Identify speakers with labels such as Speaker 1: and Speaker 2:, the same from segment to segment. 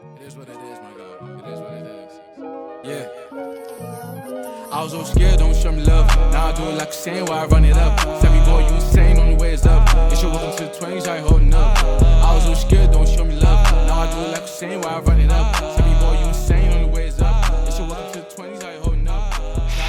Speaker 1: It is what it is, my God. It is what it is. Yeah. I was so scared, don't show me love. Now I do it like a saying while I run it up. Tell me, boy, you insane, only way is up. It's your welcome to the 20s, I ain't holding up. I was so scared, don't show me love. Now I do it like a saying while I run it up. Tell me, boy, you insane, only way is up. It's your welcome to the 20s, I ain't holding up.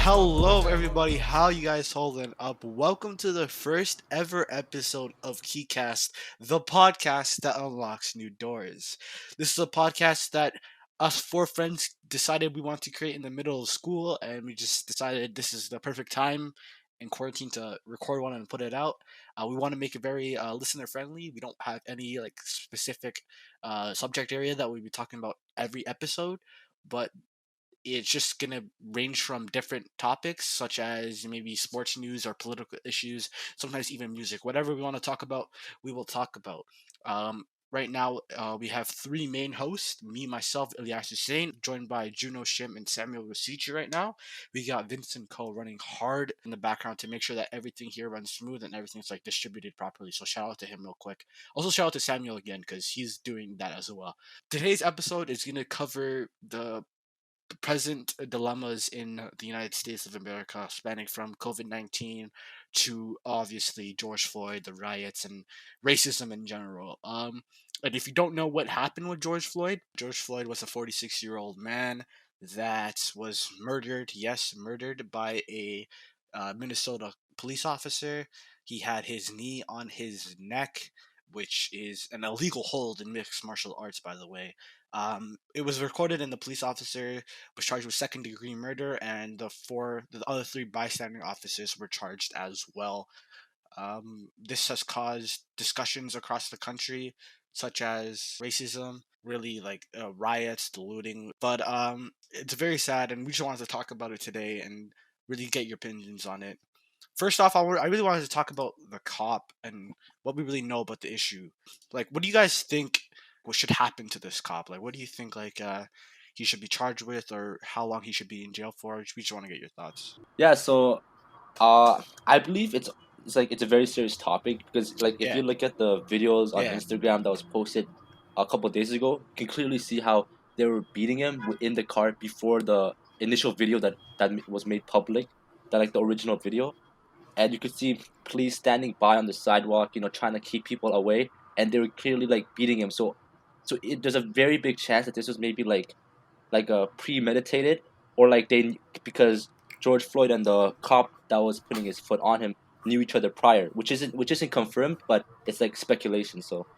Speaker 2: Hello, everybody. How you guys holding up? Welcome to the first ever episode of KeyCast, the podcast that unlocks new doors. This is a podcast that us four friends decided we want to create in the middle of school, and we just decided this is the perfect time in quarantine to record one and put it out. We want to make it very listener friendly. We don't have any like specific subject area that we'll be talking about every episode, but it's just going to range from different topics such as maybe sports news or political issues, sometimes even music. Whatever we want to talk about, we will talk about. Right now, we have three main hosts, me, myself, Ilyas Hussein, joined by Juno Shim and Samuel Rosici right now. We got Vincent Cole running hard in the background to make sure that everything here runs smooth and everything's like distributed properly. So shout out to him real quick. Also shout out to Samuel again because he's doing that as well. Today's episode is going to cover the present dilemmas in the United States of America, spanning from COVID-19 to obviously George Floyd, the riots, and racism in general. And if you don't know what happened with George Floyd was a 46-year-old man that was murdered, yes, murdered by a Minnesota police officer. He had his knee on his neck, which is an illegal hold in mixed martial arts, by the way. It was recorded, and the police officer was charged with second-degree murder, and the other three bystander officers were charged as well. This has caused discussions across the country, such as racism, really like riots, the looting. But it's very sad, and we just wanted to talk about it today and really get your opinions on it. First off, I really wanted to talk about the cop and what we really know about the issue. Like, what do you guys think what should happen to this cop? Like, what do you think he should be charged with, or how long he should be in jail for? We just want to get your thoughts.
Speaker 3: Yeah, so I believe it's a very serious topic because like if
Speaker 2: Yeah,
Speaker 3: you look at the videos on
Speaker 2: yeah,
Speaker 3: Instagram that was posted a couple of days ago, you can clearly see how they were beating him in the car before the initial video that was made public, that like the original video, and you could see police standing by on the sidewalk, trying to keep people away, and they were clearly like beating him. There's a very big chance that this was maybe like a premeditated, or like they, because George Floyd and the cop that was putting his foot on him knew each other prior, which isn't confirmed, but it's like speculation. So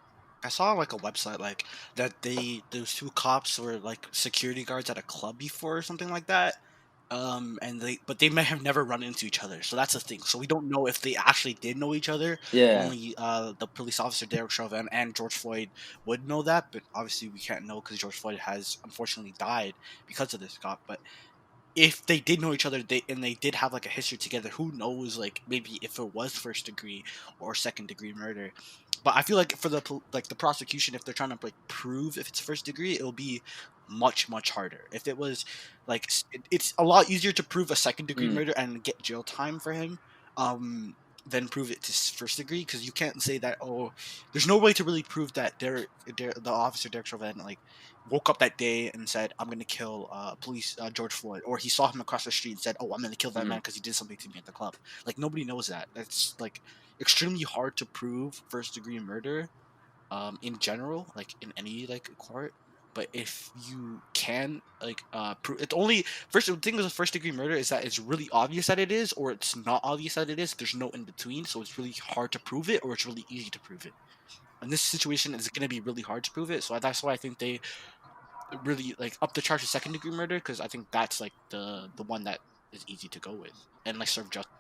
Speaker 2: I saw on like a website like that those two cops were like security guards at a club before or something like that. And they may have never run into each other, so that's the thing. So we don't know if they actually did know each other.
Speaker 3: yeah.
Speaker 2: Only the police officer Derek Chauvin and George Floyd would know that, but obviously we can't know because George Floyd has unfortunately died because of this cop. But if they did know each other, they did have like a history together, who knows, like maybe if it was first degree or second degree murder. But I feel like for the prosecution, if they're trying to like prove if it's first degree, it'll be much harder. If it was like it's a lot easier to prove a second degree
Speaker 3: Mm,
Speaker 2: murder and get jail time for him than prove it to first degree, because you can't say that, oh, there's no way to really prove that the officer Derek Chauvin like woke up that day and said, "I'm gonna kill George Floyd," or he saw him across the street and said, "Oh, I'm gonna kill that man
Speaker 3: mm,
Speaker 2: because he did something to me at the club." Like nobody knows that. That's like extremely hard to prove first degree murder, in general, like in any like court. But if you can like prove it's only first the thing with a first degree murder is that it's really obvious that it is, or it's not obvious that it is. There's no in between, so it's really hard to prove it, or it's really easy to prove it. In this situation, it's going to be really hard to prove it. So that's why I think they really like up the charge of second degree murder, because I think that's like the one that is easy to go with and like serve justice.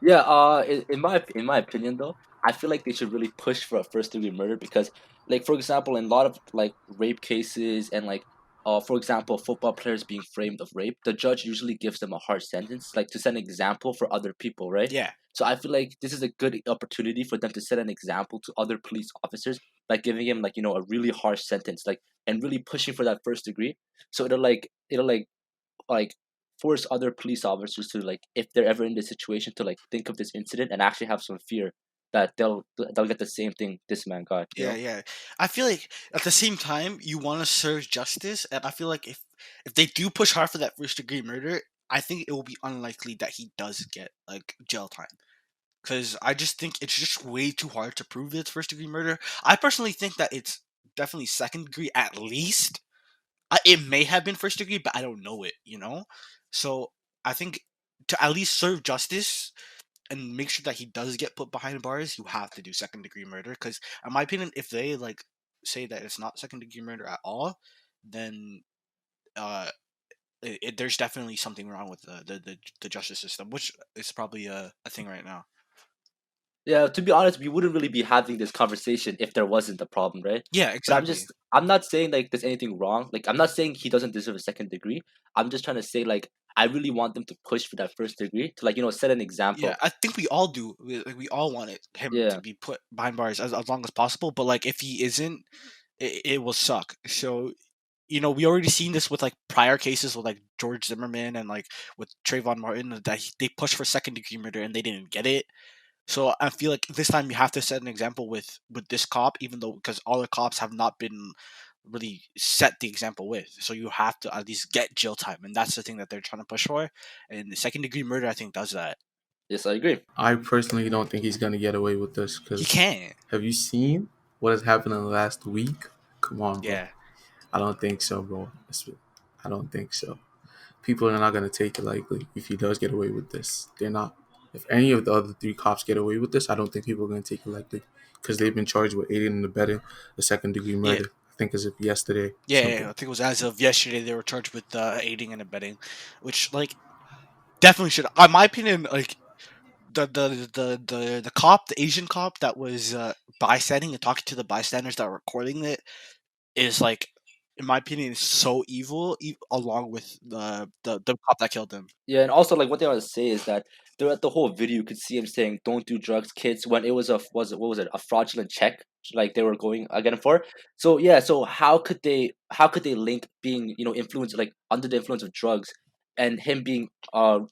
Speaker 3: yeah. In my opinion, though, I feel like they should really push for a first degree murder because, like, for example, in a lot of like rape cases and like, for example, football players being framed of rape, the judge usually gives them a hard sentence, like to set an example for other people, right?
Speaker 2: Yeah,
Speaker 3: So I feel like this is a good opportunity for them to set an example to other police officers by giving him, like, a really harsh sentence, like, and really pushing for that first degree. So it'll like force other police officers to, like, if they're ever in this situation, to like think of this incident and actually have some fear that they'll get the same thing this man got. You know?
Speaker 2: Yeah. I feel like at the same time you want to serve justice, and I feel like if they do push hard for that first degree murder, I think it will be unlikely that he does get like jail time. Because I just think it's just way too hard to prove that it's first degree murder. I personally think that it's definitely second degree at least. It may have been first degree, but I don't know it. So I think to at least serve justice and make sure that he does get put behind bars, you have to do second degree murder. Because in my opinion, if they like say that it's not second degree murder at all, then uh, there's definitely something wrong with the justice system, which is probably a thing right now.
Speaker 3: Yeah, to be honest, we wouldn't really be having this conversation if there wasn't a problem, right?
Speaker 2: Yeah,
Speaker 3: But
Speaker 2: exactly.
Speaker 3: I'm not saying like there's anything wrong. Like I'm not saying he doesn't deserve a second degree. I'm just trying to say like I really want them to push for that first degree to like set an
Speaker 2: Yeah,
Speaker 3: example.
Speaker 2: I think we all do. We all want him to
Speaker 3: Yeah,
Speaker 2: be put behind bars as long as possible. But like, if he isn't, it will suck. So, we already seen this with like prior cases with like George Zimmerman and like with Trayvon Martin that they pushed for second degree murder and they didn't get it. So I feel like this time you have to set an example with this cop, even though because all the cops have not been really set the example with. So you have to at least get jail time, and that's the thing that they're trying to push for. And the second degree murder, I think, does that.
Speaker 3: yes, I agree.
Speaker 1: I personally don't think he's gonna get away with this
Speaker 2: He
Speaker 1: because
Speaker 2: can't.
Speaker 1: have you seen what has happened in the last week? Come on, bro.
Speaker 2: Yeah.
Speaker 1: I don't think so, bro. I don't think so. People are not gonna take it lightly if he does get away with this. They're not. If any of the other three cops get away with this, I don't think people are gonna take it lightly because they've been charged with aiding and abetting the second degree
Speaker 2: Yeah.
Speaker 1: murder. I think as of yesterday.
Speaker 2: Yeah, I think it was as of yesterday they were charged with aiding and abetting, which like definitely should. In my opinion, like the cop, the Asian cop that was bystanding and talking to the bystanders that were recording it is like, in my opinion, is so evil, along with the cop that killed him.
Speaker 3: Yeah, and also like one thing I want to say is that throughout the whole video, you could see him saying, "Don't do drugs, kids." When it was what was it, a fraudulent check, like they were going again for. So yeah, so how could they link being influenced like under the influence of drugs, and him being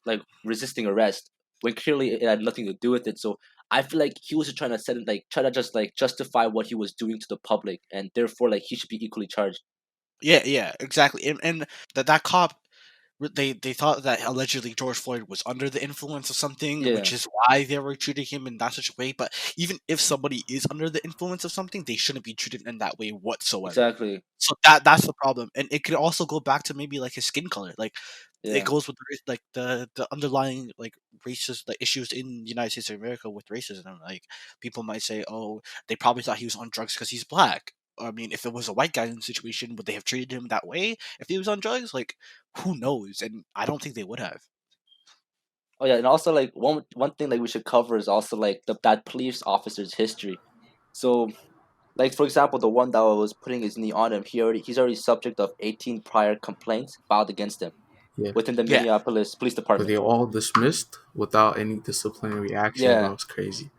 Speaker 3: like resisting arrest when clearly it had nothing to do with it. So I feel like he was just trying to set it like try to just like justify what he was doing to the public, and therefore like he should be equally charged.
Speaker 2: Yeah, exactly. And that cop, they thought that allegedly George Floyd was under the influence of something,
Speaker 3: Yeah,
Speaker 2: which is why they were treating him in that such a way. But even if somebody is under the influence of something, they shouldn't be treated in that way whatsoever.
Speaker 3: exactly.
Speaker 2: So that's the problem, and it could also go back to maybe like his skin color. Like it
Speaker 3: Yeah.
Speaker 2: goes with like the underlying like racist like issues in the United States of America with racism. Like people might say, oh, they probably thought he was on drugs because he's black. I mean, if it was a white guy in the situation, would they have treated him that way if he was on drugs? Like, who knows? And I don't think they would have.
Speaker 3: Oh yeah, and also like one thing like we should cover is also like that police officer's history. So like for example, the one that was putting his knee on him, he's already subject of 18 prior complaints filed against him
Speaker 1: Yeah,
Speaker 3: within the
Speaker 2: Yeah,
Speaker 3: Minneapolis Police
Speaker 1: but
Speaker 3: Department.
Speaker 1: they all dismissed without any disciplinary action. That
Speaker 3: Yeah,
Speaker 1: was crazy,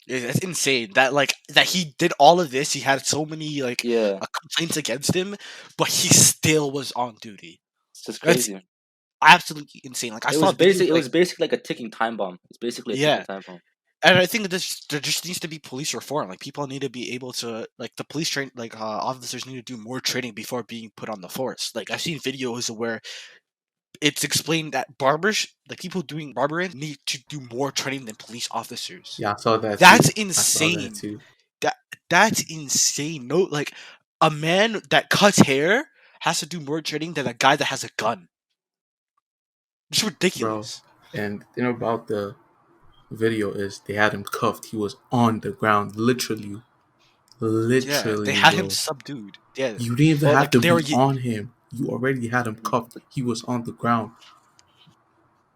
Speaker 2: it's insane that like that he did all of this. He had so many like
Speaker 3: yeah,
Speaker 2: complaints against him, but he still was on duty.
Speaker 3: it's just
Speaker 2: That's
Speaker 3: crazy.
Speaker 2: absolutely insane. Like I
Speaker 3: It
Speaker 2: saw
Speaker 3: was
Speaker 2: videos
Speaker 3: it
Speaker 2: like
Speaker 3: was basically like a ticking time bomb. It's basically a ticking
Speaker 2: yeah,
Speaker 3: time bomb.
Speaker 2: and I think there just needs to be police reform. Like people need to be able to like the police train like officers need to do more training before being put on the force. Like I've seen videos where it's explained that barbers, like people doing barbering, need to do more training than police officers.
Speaker 1: yeah. I saw that
Speaker 2: That's
Speaker 1: too. I saw that
Speaker 2: insane.
Speaker 1: too.
Speaker 2: That that's insane. No, like a man that cuts hair has to do more training than a guy that has a gun. It's
Speaker 1: Bro.
Speaker 2: ridiculous.
Speaker 1: And the thing about the video is they had him cuffed. He was on the ground, literally,
Speaker 2: Yeah, they
Speaker 1: literally,
Speaker 2: had him
Speaker 1: bro.
Speaker 2: subdued. Yeah,
Speaker 1: You didn't even
Speaker 3: Well,
Speaker 1: have
Speaker 2: like
Speaker 1: to
Speaker 2: they were.
Speaker 1: be on him. You already had him cuffed. He was on the ground.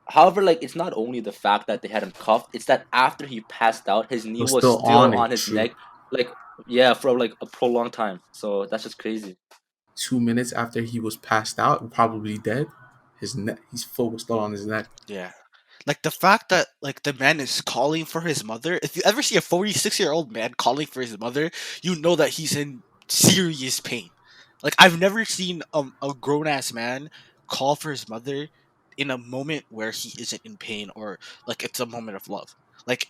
Speaker 3: however, like it's not only the fact that they had him cuffed; it's that after he passed out, his knee
Speaker 1: Was
Speaker 3: was
Speaker 1: still
Speaker 3: still
Speaker 1: on
Speaker 3: on
Speaker 1: it.
Speaker 3: his
Speaker 1: True.
Speaker 3: neck, like yeah, for like a prolonged time. So that's just crazy.
Speaker 1: 2 minutes after he was passed out, probably dead, his foot was still on his neck.
Speaker 2: Yeah. Like the fact that like the man is calling for his mother. If you ever see a 46-year-old man calling for his mother, you know that he's in serious pain. Like I've never seen a grown ass man call for his mother in a moment where he isn't in pain or like it's a moment of love. Like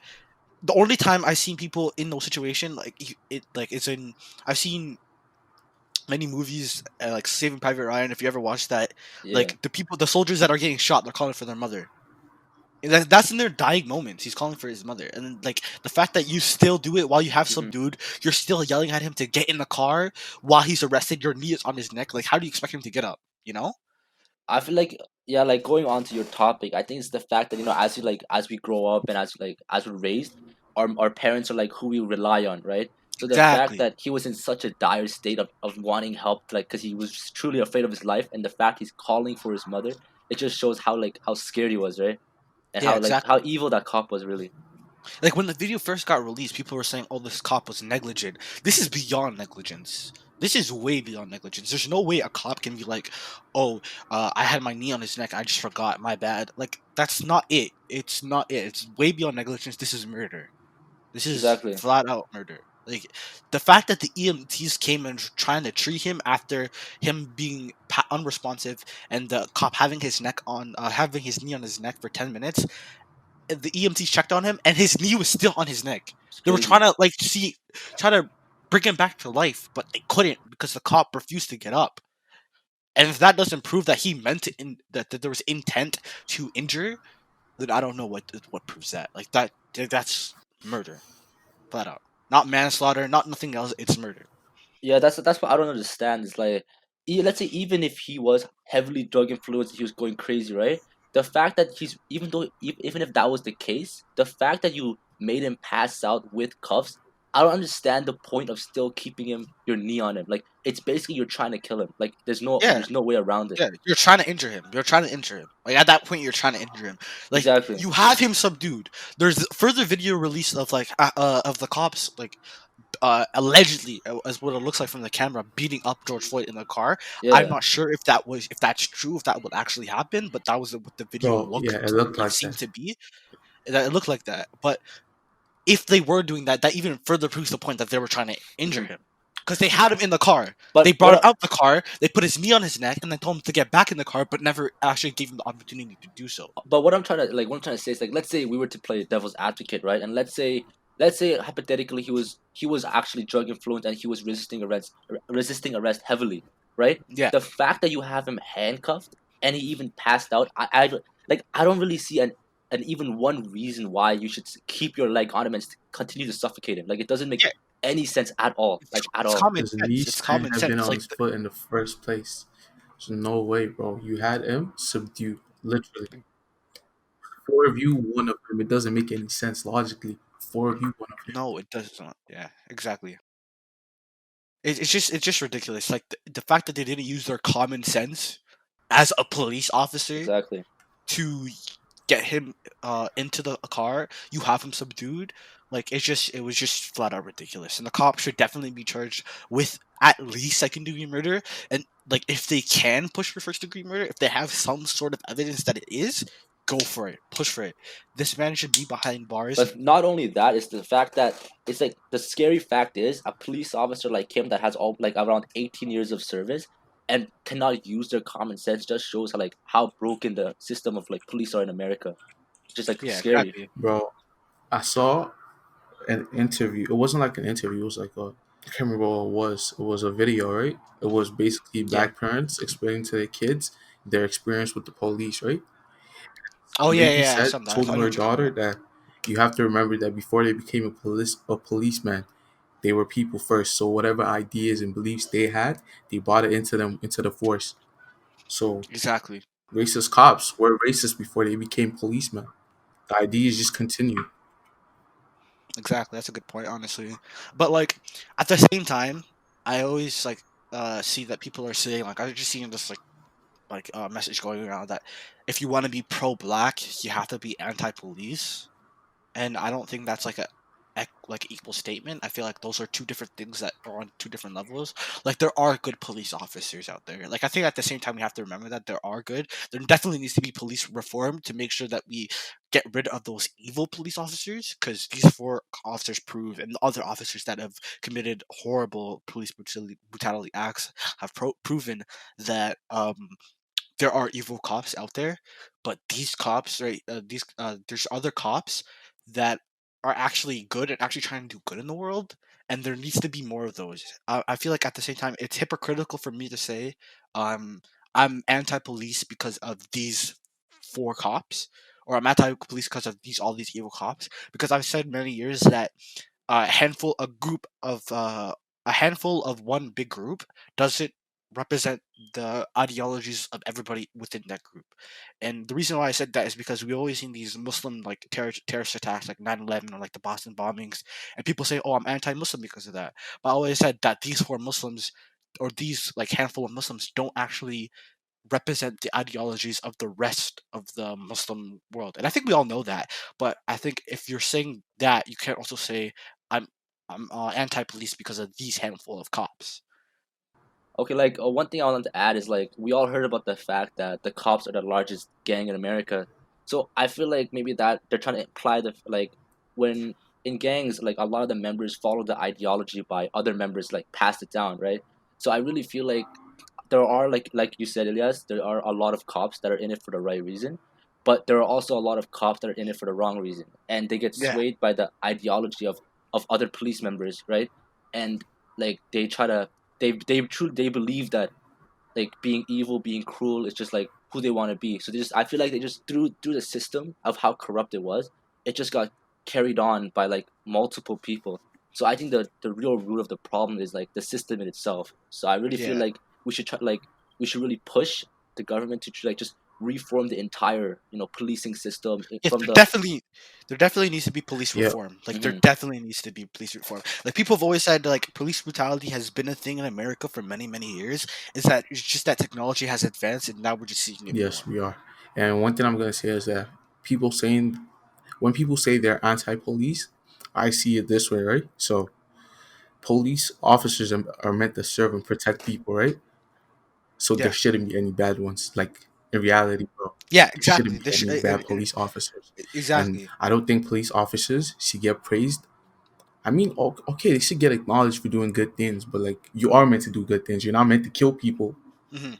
Speaker 2: the only time I've seen people in those situations, it's in, I've seen many movies, like Saving Private Ryan. If you ever watched that,
Speaker 3: Yeah.
Speaker 2: like the soldiers that are getting shot, they're calling for their mother. And that's in their dying moments. He's calling for his mother, and then, like, the fact that you still do it while you have
Speaker 3: Hmm.
Speaker 2: some dude, you're still yelling at him to get in the car while he's arrested. Your knee is on his neck. Like, how do you expect him to get up? You know?
Speaker 3: I feel like, yeah, like going on to your topic, I think it's the fact that, as we grow up and as we're raised, our parents are like who we rely on, right? So the fact
Speaker 2: Exactly.
Speaker 3: that he was in such a dire state of wanting help, like because he was truly afraid of his life, and the fact he's calling for his mother, it just shows how scared he was, right? And
Speaker 2: Yeah,
Speaker 3: how
Speaker 2: exactly.
Speaker 3: evil that cop was, really.
Speaker 2: Like, when the video first got released, people were saying, "Oh, this cop was negligent." This is beyond negligence. This is way beyond negligence. There's no way a cop can be like, "Oh, I had my knee on his neck. I just forgot. My bad." Like, that's not it. It's not it. It's way beyond negligence. This is murder. This is
Speaker 3: Exactly.
Speaker 2: flat out murder. Like, the fact that the EMTs came and trying to treat him after him being unresponsive, and the cop having his knee on his neck for 10 minutes, the EMTs checked on him, and his knee was still on his neck.
Speaker 3: It's
Speaker 2: They were
Speaker 3: crazy.
Speaker 2: trying to, like, try to bring him back to life, but they couldn't because the cop refused to get up. And if that doesn't prove that he meant that there was intent to injure, then I don't know what proves that. Like, that's murder, flat out. Not manslaughter, not nothing else. It's murder.
Speaker 3: Yeah, that's what I don't understand. It's like, let's say even if he was heavily drug influenced, he was going crazy, right? The fact that even if that was the case, the fact that you made him pass out with cuffs, I don't understand the point of still keeping your knee on him. Like it's basically you're trying to kill him. Like
Speaker 2: Yeah,
Speaker 3: there's no way around it.
Speaker 2: yeah. You're trying to injure him. You're trying to injure him. Like, at that point, you're trying to injure him. Like,
Speaker 3: Exactly,
Speaker 2: you have him subdued. There's further video release of, like, of the cops, like, allegedly, as what it looks like from the camera, beating up George Floyd in the car. I'm
Speaker 3: yeah.
Speaker 2: not sure if that's true, if that would actually happen, but that was what the video
Speaker 1: Bro, yeah, it looked like
Speaker 2: seemed
Speaker 1: that.
Speaker 2: to be. That it looked like that. But if they were doing that, that even further proves the point that they were trying to injure
Speaker 3: Hmm.
Speaker 2: him. Because they had him in the car. They
Speaker 3: But
Speaker 2: brought him out the car, they put his knee on his neck, and then told him to get back in the car, but never actually gave him the opportunity to do so.
Speaker 3: what I'm trying to say is like, let's say we were to play devil's advocate, right? And let's say hypothetically he was actually drug influenced and he was resisting arrest heavily, right?
Speaker 2: Yeah.
Speaker 3: The fact that you have him handcuffed and he even passed out, I don't really see an even one reason why you should keep your leg on him and continue to suffocate him. Like it doesn't make
Speaker 2: Yeah.
Speaker 3: any sense at all, like at
Speaker 2: It's
Speaker 3: all.
Speaker 2: common
Speaker 1: His
Speaker 2: sense.
Speaker 1: knees
Speaker 2: It's
Speaker 1: shouldn't
Speaker 2: common
Speaker 1: have been
Speaker 2: sense.
Speaker 1: on
Speaker 2: Like,
Speaker 1: his foot in the first place. There's no way, bro. You had him subdued, literally. Four of you, one of him. It doesn't make any sense logically. Four of you, one of him.
Speaker 2: no, it does not. Yeah, exactly. It's just ridiculous. Like, the fact that they didn't use their common sense as a police officer
Speaker 3: Exactly.
Speaker 2: to get him into the car. You have him subdued. Like, it was just flat out ridiculous. And the cops should definitely be charged with at least second degree murder. And, like, if they can push for first degree murder, if they have some sort of evidence that it is, go for it. Push for it. This man should be behind bars.
Speaker 3: But not only that, it's the fact that it's like the scary fact is a police officer like him that has all like around 18 years of service and cannot use their common sense just shows how broken the system of like police are in America. It's just like
Speaker 2: Yeah,
Speaker 3: scary.
Speaker 2: exactly.
Speaker 1: Bro, I saw an interview. It wasn't like an interview. It was like I can't remember what it was. It was a video, right? It was basically
Speaker 2: Yeah.
Speaker 1: black parents explaining to their kids their experience with the police, right?
Speaker 2: Oh,
Speaker 1: The
Speaker 2: yeah,
Speaker 1: lady
Speaker 2: yeah, yeah.
Speaker 1: said,
Speaker 2: Something.
Speaker 1: told
Speaker 2: I know
Speaker 1: her
Speaker 2: what you're talking
Speaker 1: daughter
Speaker 2: about.
Speaker 1: that you have to remember that before they became a policeman, they were people first. So whatever ideas and beliefs they had, they brought it into the force. So
Speaker 2: Exactly.
Speaker 1: racist cops were racist before they became policemen. The ideas just continue.
Speaker 2: Exactly. That's a good point, honestly. But, like, at the same time, I always, like, see that people are saying, like, I just seeing this, like message going around that if you want to be pro black, you have to be anti police. And I don't think that's like like equal statement. I feel like those are two different things that are on two different levels. Like, there are good police officers out there. Like, I think at the same time we have to remember that there are good. There definitely needs to be police reform to make sure that we get rid of those evil police officers, because these four officers prove, and the other officers that have committed horrible police brutality acts have proven that there are evil cops out there, but these cops, right? There's other cops that are actually good and actually trying to do good in the world, and there needs to be more of those. I feel like at the same time it's hypocritical for me to say um, I'm anti-police because of these four cops, or I'm anti-police because of all these evil cops. Because I've said many years that a handful of one big group doesn't represent the ideologies of everybody within that group. And the reason why I said that is because we always seen these Muslim like terrorist attacks like 9/11 or like the Boston bombings, and people say, "Oh, I'm anti-Muslim because of that." But I always said that these four Muslims, or these like handful of Muslims, don't actually represent the ideologies of the rest of the Muslim world. And I think we all know that. But I think if you're saying that, you can't also say I'm I'm anti-police because of these handful of cops.
Speaker 3: Okay, like one thing I wanted to add is like we all heard about the fact that the cops are the largest gang in America. So I feel like maybe that they're trying to imply that like when in gangs, like a lot of the members follow the ideology by other members like pass it down, right? So I really feel like there are like you said, Elias, there are a lot of cops that are in it for the right reason, but there are also a lot of cops that are in it for the wrong reason, and they get
Speaker 2: Yeah.
Speaker 3: swayed by the ideology of other police members, right? And like they try to they believe that like being evil, being cruel is just like who they want to be. So they just I feel like they just through the system of how corrupt it was, it just got carried on by like multiple people. So I think the real root of the problem is like the system in itself. So I really feel
Speaker 2: Yeah.
Speaker 3: like we should try like we should really push the government to like just reform the entire policing system
Speaker 2: Yes,
Speaker 3: from
Speaker 2: there
Speaker 3: the.
Speaker 2: definitely needs to be police
Speaker 1: Yeah.
Speaker 2: reform. Like there
Speaker 3: Mhm.
Speaker 2: definitely needs to be police reform. Like people have always said like police brutality has been a thing in America for many, many years. Is that it's just that technology has advanced and now we're just seeing it
Speaker 1: Yes,
Speaker 2: more.
Speaker 1: we are. And one thing I'm gonna say is that people saying when people say they're anti-police, I see it this way, right? So police officers are meant to serve and protect people, right? So there
Speaker 2: Yeah.
Speaker 1: shouldn't be any bad ones. Like in reality, bro,
Speaker 2: Yeah,
Speaker 1: there shouldn't
Speaker 2: exactly.
Speaker 1: be any bad police officers. And
Speaker 2: Exactly.
Speaker 1: I don't think police officers should get praised. I mean, okay, they should get acknowledged for doing good things, but like you are meant to do good things. You're not meant to kill people.
Speaker 2: Hmm.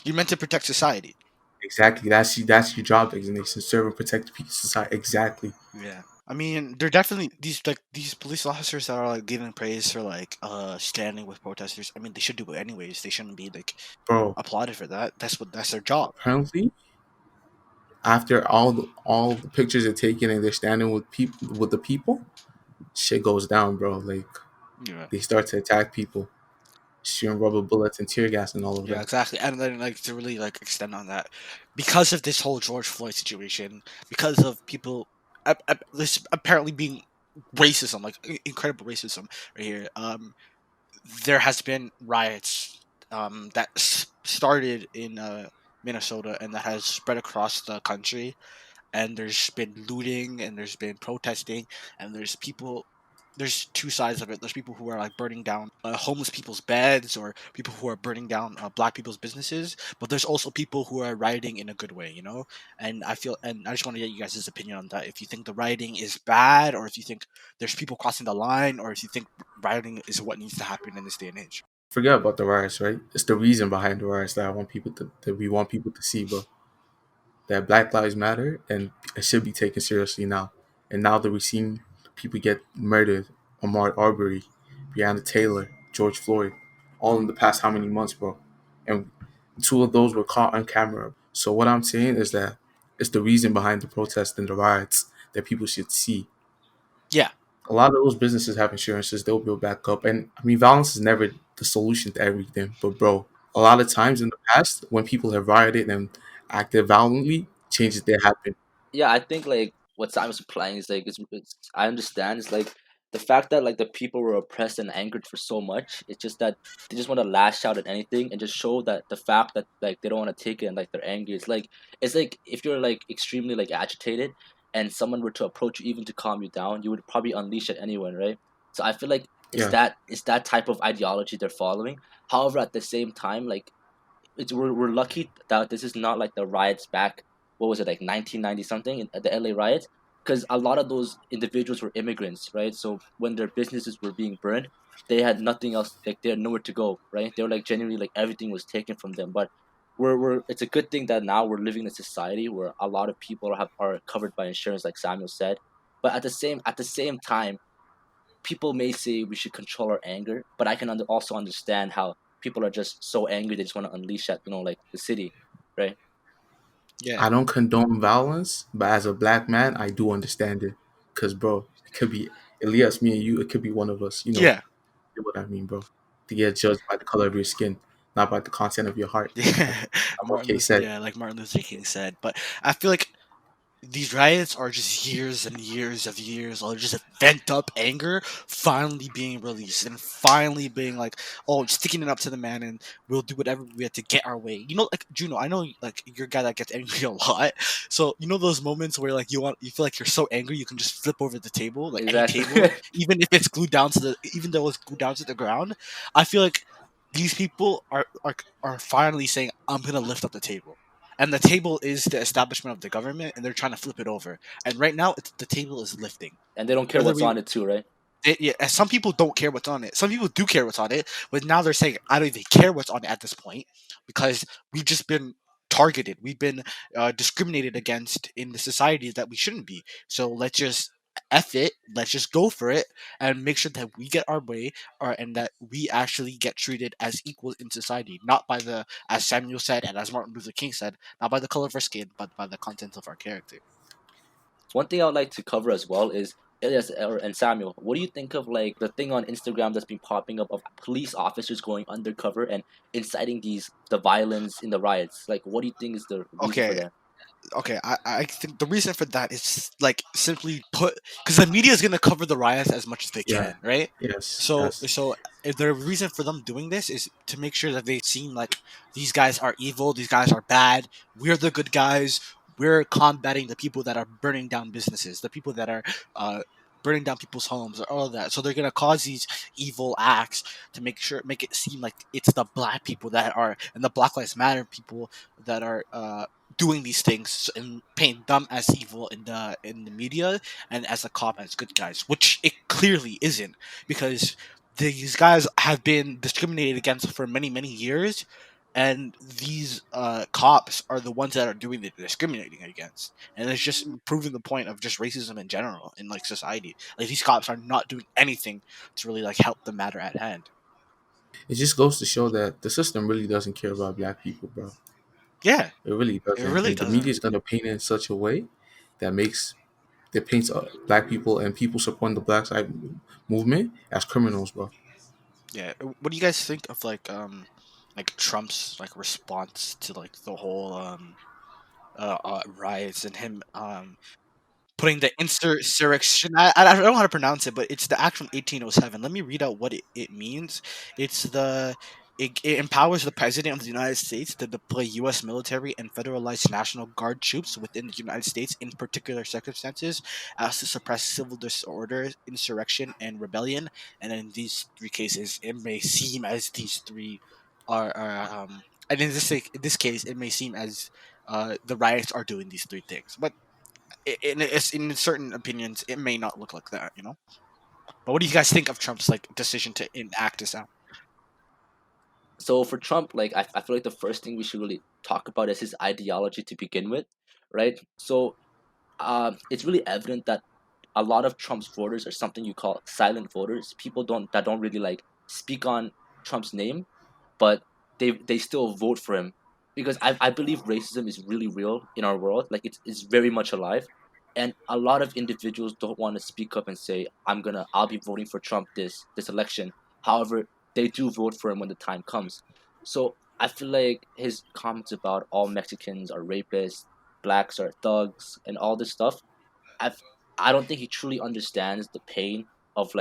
Speaker 2: You're meant to protect society.
Speaker 1: Exactly. That's your job designation. Serve and protect society. Exactly,
Speaker 2: Yeah. I mean, they're definitely these police officers that are like giving praise for like standing with protesters. I mean, they should do it anyways. They shouldn't be like
Speaker 1: bro.
Speaker 2: applauded for that. That's their job.
Speaker 1: Apparently, after all the pictures are taken and they're standing with people with the people, shit goes down, bro. Like
Speaker 2: Yeah.
Speaker 1: they start to attack people, shooting rubber bullets and tear gas and all of
Speaker 2: Yeah,
Speaker 1: that.
Speaker 2: exactly. And then like to really like extend on that, because of this whole George Floyd situation, because of people this apparently being racism, like incredible racism right here. There has been riots that started in Minnesota and that has spread across the country, and there's been looting and there's been protesting, and there's two sides of it. There's people who are like burning down homeless people's beds, or people who are burning down black people's businesses, but there's also people who are rioting in a good way, you know. And I just want to get you guys' opinion on that, if you think the rioting is bad, or if you think there's people crossing the line, or if you think rioting is what needs to happen in this day and age.
Speaker 1: Forget about the riots, right? It's the reason behind the riots that I want people to that we want people to see, bro. That Black Lives Matter and it should be taken seriously now. And now that we've seen people get murdered, Ahmaud Arbery, Breonna Taylor, George Floyd, all in the past how many months, bro? And two of those were caught on camera. So what I'm saying is that it's the reason behind the protests and the riots that people should see.
Speaker 2: Yeah.
Speaker 1: A lot of those businesses have insurances, they'll build back up. And I mean, violence is never the solution to everything. But, bro, a lot of times in the past, when people have rioted and acted violently, changes did happen.
Speaker 3: Yeah, I think like what Simon's implying is like it's I understand it's like the fact that like the people were oppressed and angered for so much. It's just that they just want to lash out at anything and just show that the fact that like they don't want to take it and like they're angry. It's like if you're like extremely like agitated and someone were to approach you even to calm you down, you would probably unleash at anyone, right? So I feel like
Speaker 1: Yeah.
Speaker 3: it's that type of ideology they're following. However, at the same time, like we're lucky that this is not like the riots back, what was it, like 1990 something the LA riots, because a lot of those individuals were immigrants, right? So when their businesses were being burned, they had nothing else, like they had nowhere to go, right? They were like genuinely like everything was taken from them. But we're it's a good thing that now we're living in a society where a lot of people are covered by insurance, like Samuel said. But at the same time, people may say we should control our anger, but I can also understand how people are just so angry they just want to unleash at like the city, right?
Speaker 2: Yeah.
Speaker 1: I don't condone violence, but as a black man, I do understand it. Cause bro, it could be Elias, me and you. It could be one of us.
Speaker 2: Yeah.
Speaker 1: You know what I mean, bro. To get judged by the color of your skin, not by the content of your heart. Like
Speaker 2: Yeah.
Speaker 1: Mark K said.
Speaker 2: Like Martin Luther King said. But I feel like these riots are just years and years of years of just pent up anger finally being released and finally being like, oh, sticking it up to the man, and we'll do whatever we have to get our way. Like Juno, I know like you're a guy that gets angry a lot. So those moments where like you feel like you're so angry you can just flip over the table, like any table,
Speaker 3: Exactly.
Speaker 2: even if it's glued down to even though it's glued down to the ground. I feel like these people are finally saying, I'm gonna lift up the table, and the table is the establishment of the government, and they're trying to flip it over. And right now, the table is lifting.
Speaker 3: And they don't care
Speaker 2: Whether
Speaker 3: what's
Speaker 2: we,
Speaker 3: on it too, right?
Speaker 2: yeah, and some people don't care what's on it. Some people do care what's on it, but now they're saying, I don't even care what's on it at this point because we've just been targeted. We've been discriminated against in the society that we shouldn't be. So let's just F it. Let's just go for it and make sure that we get our way, and that we actually get treated as equals in society, not by as Samuel said and as Martin Luther King said, not by the color of our skin, but by the content of our character.
Speaker 3: One thing I would like to cover as well is Elias and Samuel. What do you think of like the thing on Instagram that's been popping up of police officers going undercover and inciting the violence in the riots? Like, what do you think is the reason for
Speaker 2: Okay,
Speaker 3: that?
Speaker 2: I think the reason for that is like simply put, because the media is going to cover the riots as much as they
Speaker 1: Yeah.
Speaker 2: can, right?
Speaker 1: Yes.
Speaker 2: So
Speaker 1: Yes.
Speaker 2: if the reason for them doing this is to make sure that they seem like these guys are evil, these guys are bad, we're the good guys, we're combating the people that are burning down businesses, the people that are uh, burning down people's homes, or all of that. So they're gonna cause these evil acts to make it seem like it's the black people that are, and the Black Lives Matter people that are doing these things and paint them as evil in the media, and as a cop as good guys, which it clearly isn't, because these guys have been discriminated against for many years, and these cops are the ones that are doing the discriminating against, and it's just proving the point of just racism in general in like society. Like these cops are not doing anything to really like help the matter at hand.
Speaker 1: It just goes to show that the system really doesn't care about black people, bro.
Speaker 2: Yeah,
Speaker 1: It really
Speaker 2: it
Speaker 1: doesn't,
Speaker 2: really
Speaker 1: and the media
Speaker 2: doesn't.
Speaker 1: is gonna paint it in such a way that paints black people and people supporting the Black Side movement as criminals, bro.
Speaker 2: Yeah, what do you guys think of like Trump's like response to like the whole riots, and him putting the insurrection. I don't know how to pronounce it, but it's the act from 1807. Let me read out what it means. It's it empowers the president of the United States to deploy U.S. military and federalized National Guard troops within the United States in particular circumstances, as to suppress civil disorder, insurrection, and rebellion. And in these three cases, it may seem as these three and in this case, it may seem as the riots are doing these three things, but in certain opinions, it may not look like that, you know. But what do you guys think of Trump's like decision to enact this out?
Speaker 3: So for Trump, like I feel like the first thing we should really talk about is his ideology to begin with, right? So it's really evident that a lot of Trump's voters are something you call silent voters. People don't really like speak on Trump's name, but they still vote for him because I believe racism is really real in our world. Like it's very much alive, and a lot of individuals don't want to speak up and say I'll be voting for Trump this election. However, they do vote for him when the time comes. So I feel like his comments about all Mexicans are rapists, blacks are thugs, and all this stuff. I've I don't think he truly understands the pain of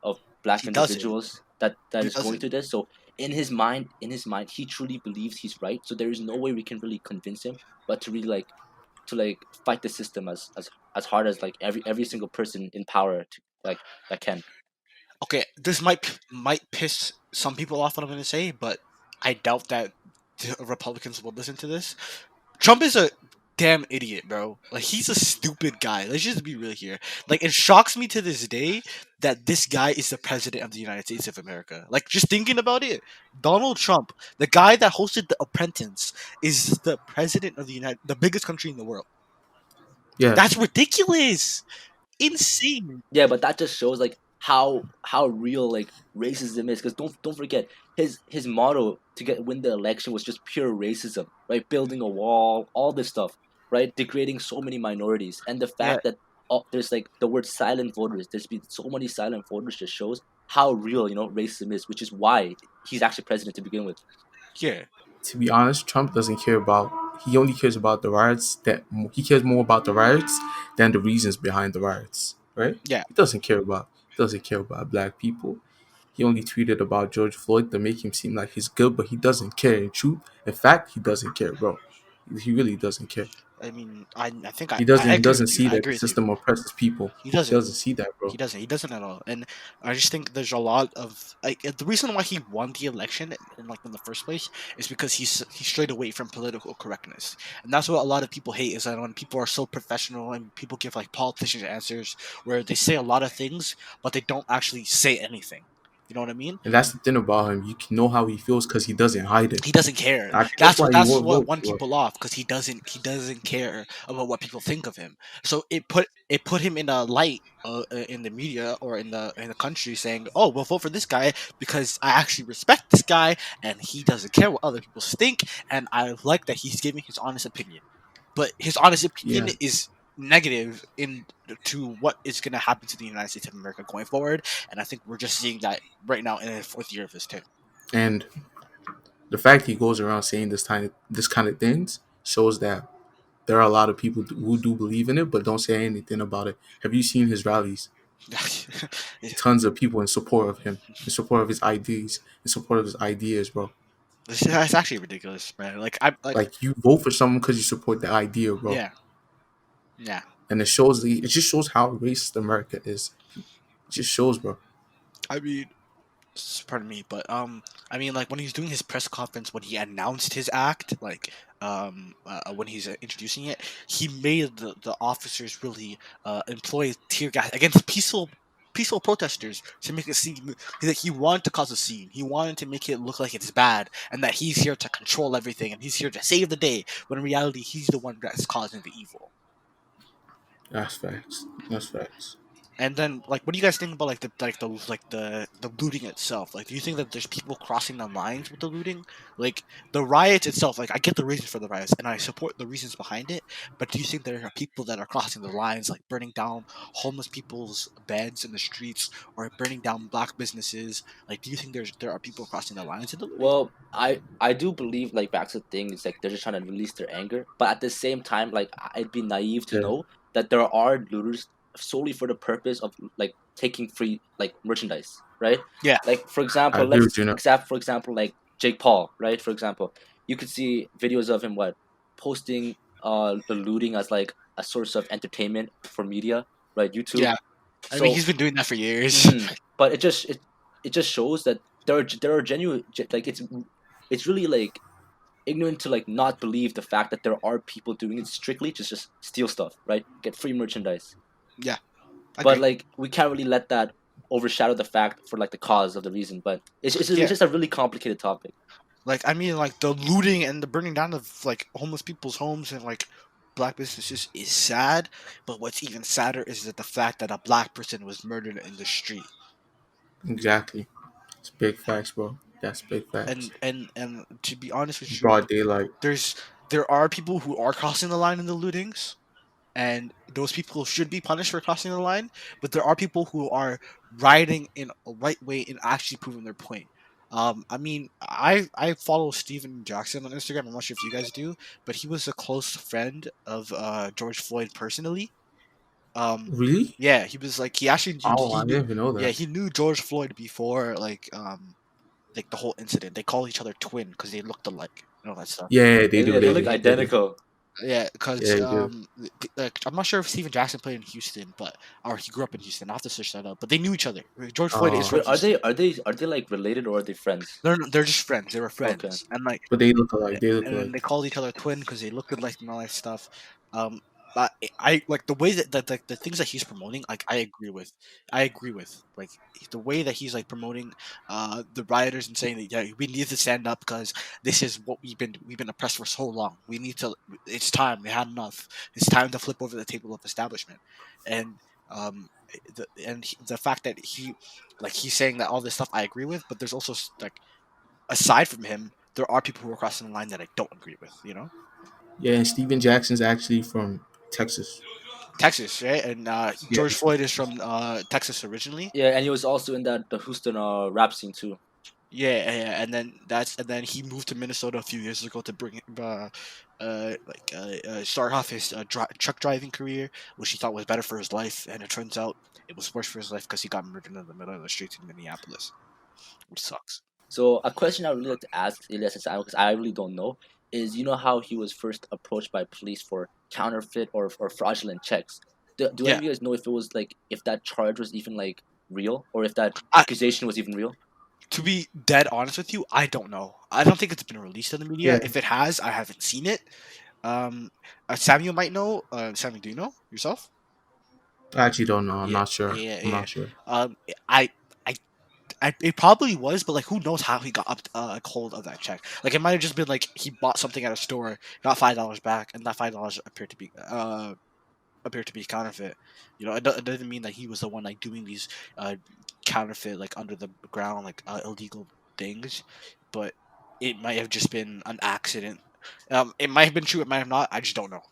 Speaker 3: of black
Speaker 2: He doesn't.
Speaker 3: individuals that
Speaker 2: He
Speaker 3: is going
Speaker 2: doesn't.
Speaker 3: through this. So in his mind, he truly believes he's right. So there is no way we can really convince him, but to really to fight the system as hard as like every single person in power to, that can.
Speaker 2: Okay, this might piss some people off what I'm going to say, but I doubt that the Republicans will listen to this. Trump is a damn idiot, bro. Like he's a stupid guy. Let's just be real here. Like it shocks me to this day that this guy is the president of the United States of America. Like just thinking about it, Donald Trump, the guy that hosted The Apprentice, is the president of the biggest country in the world.
Speaker 1: Yeah,
Speaker 2: That's ridiculous. insane.
Speaker 3: Yeah, but that just shows like how real like racism is. Because don't forget his motto to win the election was just pure racism, right? Building a wall, all this stuff, right? Degrading so many minorities, and the
Speaker 2: Yeah,
Speaker 3: fact that there's like the word silent voters. There's been so many silent voters just shows how real racism is, which is why he's actually president to begin with.
Speaker 2: yeah,
Speaker 1: To be honest, Trump doesn't care about. He only cares about the riots. He cares more about the riots than the reasons behind the riots. Right?
Speaker 2: yeah.
Speaker 1: He doesn't care about. Doesn't care about black people. He only tweeted about George Floyd to make him seem like he's good, but he doesn't care. In truth, in fact, he doesn't care, bro. He really doesn't care.
Speaker 2: I mean, I think
Speaker 1: He
Speaker 2: I
Speaker 1: doesn't. He
Speaker 2: agree
Speaker 1: doesn't
Speaker 2: with you.
Speaker 1: see
Speaker 2: I
Speaker 1: that
Speaker 2: agree
Speaker 1: the
Speaker 2: with you.
Speaker 1: system oppresses people.
Speaker 2: He
Speaker 1: He
Speaker 2: doesn't.
Speaker 1: doesn't see that,
Speaker 2: He
Speaker 1: bro.
Speaker 2: doesn't. He doesn't at all. And I just think there's a lot of like the reason why he won the election in the first place is because he strayed away from political correctness, and that's what a lot of people hate is that when people are so professional and people give like politicians answers where they say a lot of things but they don't actually say anything. You know what I mean?
Speaker 1: And that's the thing about him. You can know how he feels because he doesn't hide it.
Speaker 2: He doesn't care.
Speaker 1: I think that's why he
Speaker 2: That's
Speaker 1: won't
Speaker 2: what
Speaker 1: vote
Speaker 2: won
Speaker 1: for him.
Speaker 2: people off because he doesn't care about what people think of him. So it put him in a light in the media or in the country saying, "Oh, we'll vote for this guy because I actually respect this guy and he doesn't care what other people think, and I like that he's giving his honest opinion." But his honest opinion
Speaker 1: Yeah,
Speaker 2: is negative in to what is going to happen to the United States of America going forward, and I think we're just seeing that right now in the fourth year of his term.
Speaker 1: and the fact he goes around saying this kind of things shows that there are a lot of people who do believe in it but don't say anything about it. Have you seen his rallies? Tons of people in support of him, in support of his ideas, in support of his ideas, bro.
Speaker 2: That's actually ridiculous, man. Like I like
Speaker 1: Like you vote for someone because you support the idea, bro.
Speaker 2: yeah, yeah.
Speaker 1: And it just shows how racist America is. It just shows, bro.
Speaker 2: I mean, pardon me, but I mean, like when he's doing his press conference when he announced his act, like when he's introducing it, he made the officers really employ tear gas against peaceful protesters to make it seem that he wanted to cause a scene. He wanted to make it look like it's bad and that he's here to control everything and he's here to save the day. When in reality, he's the one that's causing the evil.
Speaker 1: That's facts. That's facts.
Speaker 2: And then, like, what do you guys think about the looting itself? Like, do you think that there's people crossing the lines with the looting? Like, the riots itself. Like, I get the reasons for the riots, and I support the reasons behind it. But do you think there are people that are crossing the lines, like burning down homeless people's beds in the streets, or burning down black businesses? Like, do you think there are people crossing the lines in the looting?
Speaker 3: Well, I do believe like back to the thing is like they're just trying to release their anger, but at the same time, like I'd be naive to
Speaker 1: Yeah.
Speaker 3: know that there are looters solely for the purpose of like taking free like merchandise, right?
Speaker 2: Yeah.
Speaker 3: Like for
Speaker 1: I
Speaker 3: example,
Speaker 1: agree with you. Know.
Speaker 3: for example like Jake Paul, right? For example, you could see videos of him posting the looting as like a source of entertainment for media, right? YouTube.
Speaker 2: Yeah. I mean,
Speaker 3: So
Speaker 2: he's been doing that for years.
Speaker 3: but it just shows that there are genuine like it's really like ignorant to like not believe the fact that there are people doing it strictly just steal stuff, right? Get free merchandise.
Speaker 2: Yeah. I
Speaker 3: But
Speaker 2: agree.
Speaker 3: like we can't really let that overshadow the fact for like the cause of the reason. But
Speaker 2: Yeah.
Speaker 3: it's just a really complicated topic.
Speaker 2: Like I mean, like the looting and the burning down of like homeless people's homes and like black businesses is sad. But what's even sadder is that the fact that a black person was murdered in the street.
Speaker 1: Exactly. It's big facts, bro. That's big facts.
Speaker 2: And to be honest with you,
Speaker 1: Broad daylight.
Speaker 2: there are people who are crossing the line in the lootings, and those people should be punished for crossing the line. But there are people who are riding in a right way and actually proving their point. I mean, I follow Steven Jackson on Instagram. I'm not sure if you guys do, but he was a close friend of George Floyd personally.
Speaker 1: Really?
Speaker 2: Yeah, he was like he actually
Speaker 1: Oh, I
Speaker 2: knew,
Speaker 1: didn't even know
Speaker 2: yeah,
Speaker 1: that.
Speaker 2: he knew George Floyd before like the whole incident. They call each other twin because they looked alike and all that stuff.
Speaker 1: Yeah, they do.
Speaker 3: Yeah, they
Speaker 1: They
Speaker 3: look
Speaker 1: do. They do.
Speaker 3: identical.
Speaker 2: Yeah, because
Speaker 1: Yeah, they do.
Speaker 2: like I'm not sure if Steven Jackson played in Houston, but or he grew up in Houston. I will have to search that up. But they knew each other. George Floyd is
Speaker 1: Oh,
Speaker 2: from
Speaker 3: Wait,
Speaker 2: Houston.
Speaker 3: are they like related or are they friends?
Speaker 2: They're just friends. They were
Speaker 3: Okay.
Speaker 2: friends, and like
Speaker 1: but they look alike. They look
Speaker 2: and then they
Speaker 1: alike.
Speaker 2: called each other twin because they looked alike and all that stuff. But I like the way that like the things that he's promoting. Like I agree with. I agree with like the way that he's like promoting the rioters and saying that yeah we need to stand up because this is what we've been oppressed for so long. We need to. It's time. We had enough. It's time to flip over the table of establishment, and The fact that he's saying that all this stuff I agree with, but there's also like aside from him, there are people who are crossing the line that I don't agree with.
Speaker 4: Yeah, and Steven Jackson's actually from Texas.
Speaker 2: Texas, right? And
Speaker 4: Yeah,
Speaker 2: George Floyd is from Texas originally.
Speaker 3: Yeah, and he was also in the Houston rap scene too.
Speaker 2: Yeah, and then he moved to Minnesota a few years ago to bring start off his truck driving career, which he thought was better for his life, and it turns out it was worse for his life because he got murdered in the middle of the streets in Minneapolis, which sucks.
Speaker 3: So a question I would really like to ask Elias, because I really don't know, is how he was first approached by police for counterfeit or fraudulent checks. Do any
Speaker 2: Yeah,
Speaker 3: of you guys know if it was like if that charge was even like real or if that
Speaker 2: I,
Speaker 3: accusation was even real?
Speaker 2: to be dead honest with you, I don't know. I don't think it's been released in the media.
Speaker 4: yeah.
Speaker 2: If it has, I haven't seen it. Um, Samuel might know. Samuel, do you know yourself?
Speaker 4: I actually don't know. I'm
Speaker 2: Yeah,
Speaker 4: not sure.
Speaker 2: yeah,
Speaker 4: I'm
Speaker 2: yeah.
Speaker 4: not sure.
Speaker 2: Um, I, I, it probably was, but like, who knows how he got up a hold of that check? Like, it might have just been like he bought something at a store, got $5 back, and that $5 appeared to be counterfeit. It doesn't mean that he was the one like doing these counterfeit like under the ground like illegal things, but it might have just been an accident. It might have been true. It might have not. I just don't know.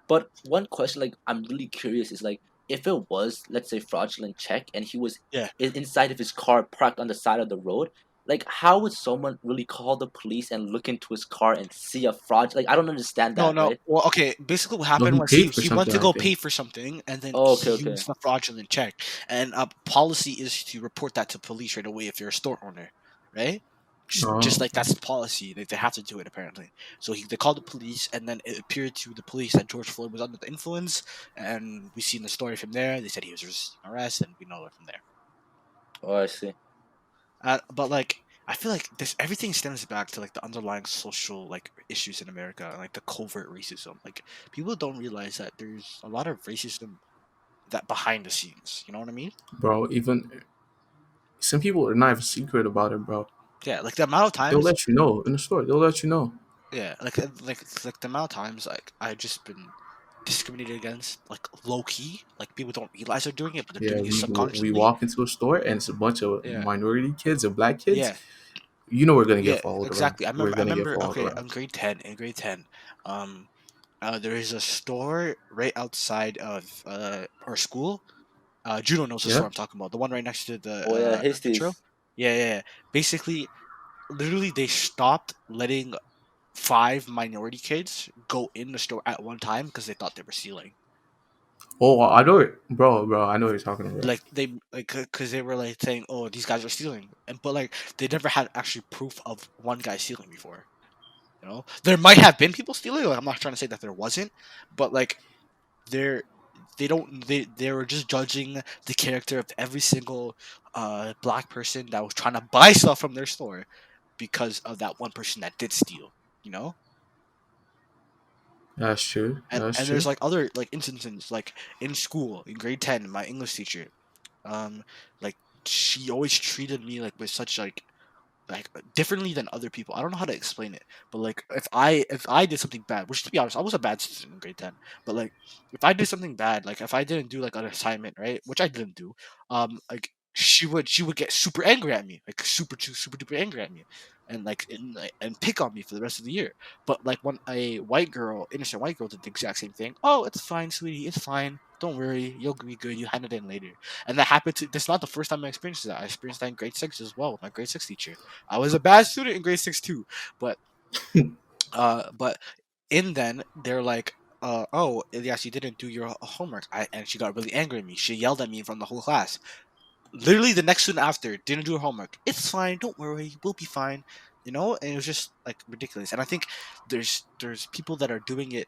Speaker 3: But one question, like, I'm really curious is like, if it was, let's say, fraudulent check, and he was
Speaker 2: Yeah.
Speaker 3: inside of his car parked on the side of the road, like, how would someone really call the police and look into his car and see a fraud? Like, I don't understand
Speaker 2: No,
Speaker 3: that,
Speaker 2: no.
Speaker 3: right?
Speaker 2: Well, okay. Basically, what
Speaker 4: No,
Speaker 2: happened
Speaker 4: he
Speaker 2: was he
Speaker 4: paid for
Speaker 2: he went
Speaker 4: something,
Speaker 2: to
Speaker 4: I
Speaker 2: go
Speaker 4: think.
Speaker 2: pay for something, and then
Speaker 3: Oh, okay,
Speaker 2: he
Speaker 3: okay.
Speaker 2: used the fraudulent check. And policy is to report that to police right away if you're a store owner, right? Just
Speaker 4: Oh,
Speaker 2: like that's the policy. They have to do it apparently. So they called the police, and then it appeared to the police that George Floyd was under the influence, and we seen the story from there. They said he was resisting arrest, and we know it from there.
Speaker 3: Oh, I see.
Speaker 2: But like, I feel like this everything stems back to like the underlying social like issues in America, and like the covert racism. Like people don't realize that there's a lot of racism that behind the scenes. You know what I mean?
Speaker 4: bro. Even some people are not even secret about it, bro.
Speaker 2: Yeah, like the amount of
Speaker 4: They'll
Speaker 2: times.
Speaker 4: let you know in the store. They'll let you know.
Speaker 2: Yeah, like the amount of times like I've just been discriminated against, like low key. Like people don't realize they're doing it, but they're
Speaker 4: Yeah,
Speaker 2: doing it
Speaker 4: we
Speaker 2: subconsciously.
Speaker 4: walk into a store and it's a bunch of
Speaker 2: Yeah,
Speaker 4: minority kids and black kids.
Speaker 2: yeah,
Speaker 4: You know we're gonna get
Speaker 2: yeah.
Speaker 4: followed around.
Speaker 2: Exactly. I
Speaker 4: We're
Speaker 2: remember. I
Speaker 4: gonna get
Speaker 2: remember.
Speaker 4: followed
Speaker 2: Okay,
Speaker 4: around.
Speaker 2: in grade 10, um, there is a store right outside of our school. Juno knows the
Speaker 4: Yeah.
Speaker 2: store I'm talking about. The one right next to the
Speaker 3: Oh yeah,
Speaker 2: metro.
Speaker 3: Hasties.
Speaker 2: Yeah, yeah, yeah. Basically, literally, they stopped letting 5 minority kids go in the store at one time because they thought they were stealing.
Speaker 4: Oh, I know it, bro. Bro, I know what you're talking about.
Speaker 2: Like they like because they were like saying, "Oh, these guys are stealing," and but like they never had actually proof of one guy stealing before. There might have been people stealing. Like I'm not trying to say that there wasn't, but like they're they were just judging the character of every single black person that was trying to buy stuff from their store because of that one person that did steal. You know,
Speaker 4: That's true. That's
Speaker 2: and
Speaker 4: true.
Speaker 2: there's like other like instances like in school in grade 10, my English teacher, um, like she always treated me like with such like differently than other people. I don't know how to explain it, but like if I did something bad, which to be honest, I was a bad student in grade 10, but like if I did something bad, like if I didn't do like an assignment, right, which I didn't do, like she would get super angry at me, like super duper angry at me, and and pick on me for the rest of the year. But like when a white girl, innocent white girl, did the exact same thing. Oh, it's fine, sweetie, it's fine. Don't worry, you'll be good. You hand it in later. And that happened to. That's not the first time I experienced that. I experienced that in grade 6 as well with my grade 6 teacher. I was a bad student in grade 6 too, but but in then they're like, oh, Elias, you didn't do your homework. And she got really angry at me. She yelled at me in front of the whole class. Literally the next student after didn't do her homework. It's fine, don't worry, we'll be fine. And it was just like ridiculous. And I think there's people that are doing it